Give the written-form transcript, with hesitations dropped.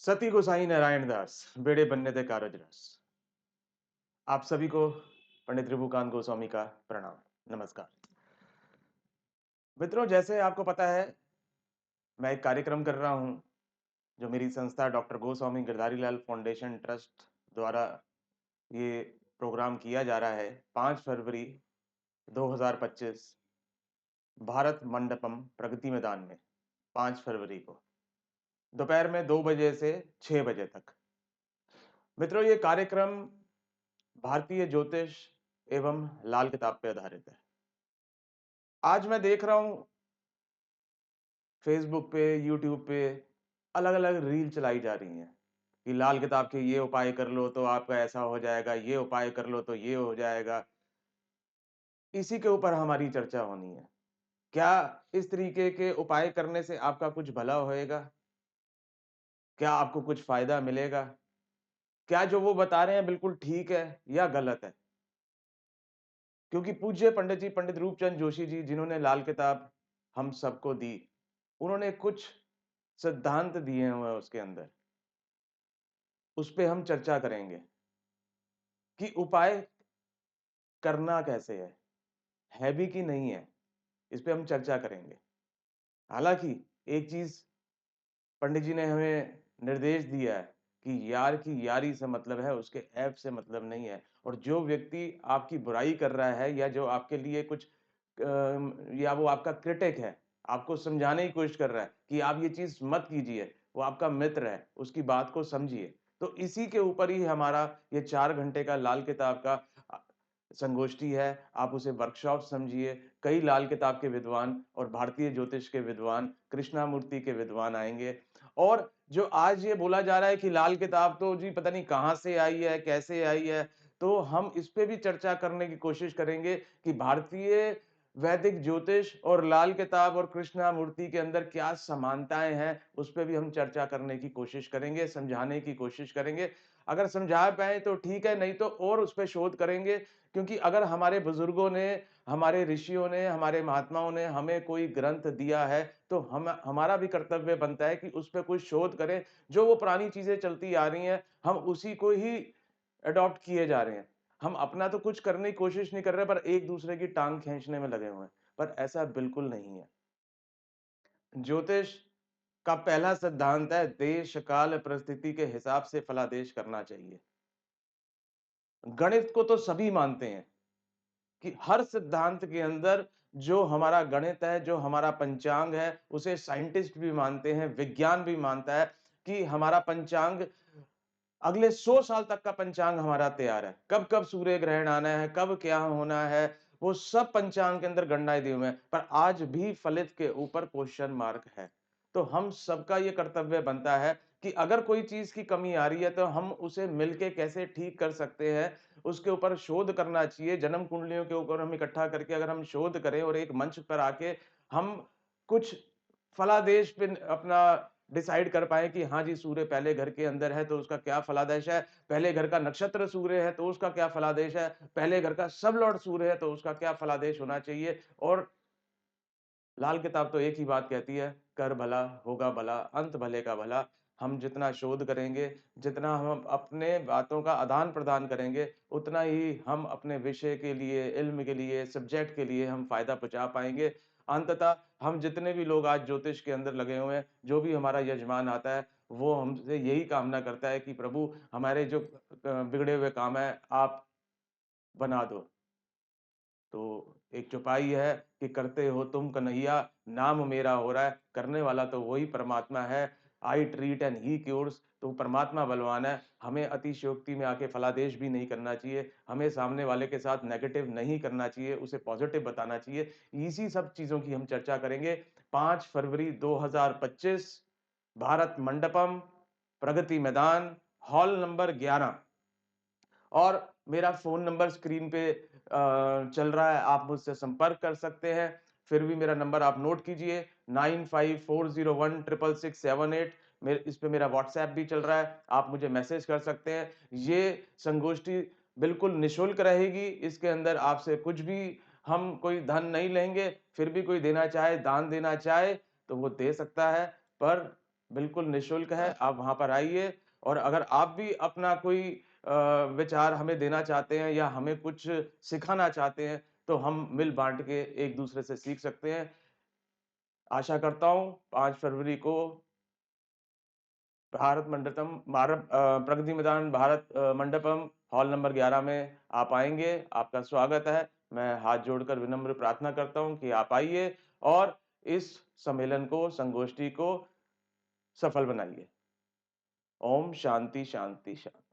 सती गोसाई नारायण दास बेड़े बनने दे कारज रस। आप सभी को पंडित त्रिभुकांत गोस्वामी का प्रणाम। नमस्कार मित्रों, जैसे आपको पता है मैं एक कार्यक्रम कर रहा हूं जो मेरी संस्था doctor Goswami Girdhari Lal foundation trust द्वारा ये प्रोग्राम किया जा रहा है। 5 फरवरी 2025 भारत मंडपम प्रगति मैदान में 5 फरवरी को दोपहर में 2 बजे से 6 बजे तक। मित्रों, ये कार्यक्रम भारतीय ज्योतिष एवं लाल किताब पे आधारित है। आज मैं देख रहा हूं फेसबुक पे, यूट्यूब पे अलग-अलग रील चलाई जा रही हैं कि लाल किताब के ये उपाय कर लो तो आपका ऐसा हो जाएगा, ये उपाय कर लो तो ये हो जाएगा। इसी के ऊपर हमारी चर्चा होनी है। क्या इस तरीके के उपाय करने से आपका कुछ भला होएगा? क्या आपको कुछ फ़ायदा मिलेगा? क्या जो वो बता रहे हैं बिल्कुल ठीक है या गलत है? क्योंकि पूज्य पंडित जी, पंडित रूपचंद जोशी जी जिन्होंने लाल किताब हम सबको दी, उन्होंने कुछ सिद्धांत दिए हुए हैं उसके अंदर। उस पे हम चर्चा करेंगे कि उपाय करना कैसे है भी कि नहीं है? इस पे हम चर्चा करेंगे। हालाँकि एक चीज़ पंडित जी ने हमें निर्देश दिया है कि यार की यारी से मतलब है, उसके ऐब से मतलब नहीं है। और जो व्यक्ति आपकी बुराई कर रहा है या जो आपके लिए कुछ या वो आपका क्रिटिक है, आपको समझाने की कोशिश कर रहा है कि आप ये चीज़ मत कीजिए, वो आपका मित्र है, उसकी बात को समझिए। तो इसी के ऊपर ही हमारा ये 4 घंटे का लाल किताब का अ, संगोष्ठी है। आप उसे वर्कशॉप समझिए। कई लाल किताब के विद्वान और भारतीय ज्योतिष के विद्वान, कृष्णामूर्ति के विद्वान आएँगे। और जो आज ये बोला जा रहा है कि लाल किताब तो जी पता नहीं कहाँ से आई है, कैसे आई है, तो हम इस पे भी चर्चा करने की कोशिश करेंगे कि भारतीय वैदिक ज्योतिष और लाल किताब और कृष्णामूर्ति के अंदर क्या समानताएँ हैं, उस पे भी हम चर्चा करने की कोशिश करेंगे, समझाने की कोशिश करेंगे। अगर समझा पाएँ तो ठीक है, नहीं तो और उस पे शोध करेंगे, क्योंकि अगर हमारे बुजुर्गों ने, हमारे ऋषियों ने, हमारे महात्माओं ने हमें कोई ग्रंथ दिया है, तो हम हमारा भी कर्तव्य बनता है कि उस पे कोई शोध करें। जो वो पुरानी चीज़ें चलती आ रही हैं, हम उसी को ही अडॉप्ट किए जा रहे हैं। हम अपना तो कुछ करने की कोशिश नहीं कर रहे, पर एक-दूसरे की टाँग खींचने में लगे हुए हैं। पर ऐसा बिल्कुल नहीं है। ज्योतिष का पहला सिद्धांत है देश, काल, परिस्थिति के हिसाब से फलादेश करना चाहिए। गणित को तो सभी मानते हैं कि हर सिद्धांत के अंदर जो हमारा गणित है, जो हमारा पंचांग है, उसे साइंटिस्ट भी मानते हैं, विज्ञान भी मानता है कि हमारा पंचांग अगले 100 साल तक का पंचांग हमारा तैयार है। कब-कब सूर्य ग्रहण आना है, कब क्या होना है, वो सब पंचांग के अंदर गणनाएँ दी हुई हैं। पर आज भी फलित के ऊपर क्वेश्चन मार्क है। तो हम सबका ये कर्तव्य बनता है कि अगर कोई चीज़ की कमी आ रही है, तो हम उसे मिलके कैसे ठीक कर सकते हैं, उसके ऊपर शोध करना चाहिए। जन्म कुंडलियों के ऊपर हम इकट्ठा करके अगर हम शोध करें और एक मंच पर आके हम कुछ फलादेश पे अपना डिसाइड कर पाएँ कि हाँ जी, सूर्य पहले घर के अंदर है तो उसका क्या फलादेश है, पहले घर का नक्षत्र सूर्य है तो उसका क्या फलादेश है, पहले घर का सब लॉर्ड सूर्य है तो उसका क्या फलादेश होना चाहिए। और लाल किताब तो एक ही बात कहती है, कर भला होगा भला, अंत भले का भला। हम जितना शोध करेंगे, जितना हम अपने बातों का आदान-प्रदान करेंगे, उतना ही हम अपने विषय के लिए, इल्म के लिए, सब्जेक्ट के लिए हम फ़ायदा पहुँचा पाएँगे। अंततः हम जितने भी लोग आज ज्योतिष के अंदर लगे हुए हैं, जो भी हमारा यजमान आता है, वो हमसे यही कामना करता है कि प्रभु हमारे जो बिगड़े हुए काम हैं, आप बना दो। तो एक चौपाई है कि करते हो तुम कन्हैया, नाम मेरा हो रहा है, करने वाला तो वही परमात्मा है। I treat and he cures. तो परमात्मा बलवान है। हमें अतिशयोक्ति में आके फलादेश भी नहीं करना चाहिए। हमें सामने वाले के साथ नेगेटिव नहीं करना चाहिए, उसे पॉजिटिव बताना चाहिए। इसी सब चीज़ों की हम चर्चा करेंगे। 5 फरवरी 2025 भारत मंडपम, प्रगति मैदान, हॉल नंबर 11। और मेरा फ़ोन नंबर स्क्रीन पे चल रहा है, आप मुझसे संपर्क कर सकते हैं। फिर भी मेरा नंबर आप नोट कीजिए 95401667 इस पे मेरा व्हाट्सऐप भी चल रहा है, आप मुझे मैसेज कर सकते हैं। ये संगोष्ठी बिल्कुल निःशुल्क रहेगी, इसके अंदर आपसे कुछ भी हम कोई धन नहीं लेंगे, फिर भी कोई देना चाहे, दान देना चाहे, तो वो दे सकता है। पर बिल्कुल निःशुल्क है, आप वहाँ पर आइए और अगर आप भी अपना कोई विचार हमें देना चाहते हैं या हमें कुछ सिखाना चाहते हैं, तो हम मिल-बाँट के एक-दूसरे से सीख सकते हैं। आशा करता हूँ 5 फरवरी को प्रगति मैदान भारत मंडपम हॉल नंबर 11 में आप आएँगे, आपका स्वागत है। मैं हाथ जोड़कर विनम्र प्रार्थना करता हूँ कि आप आइए और इस सम्मेलन को, संगोष्ठी को सफल बनाइए। ओम शांति, शांति, शांति।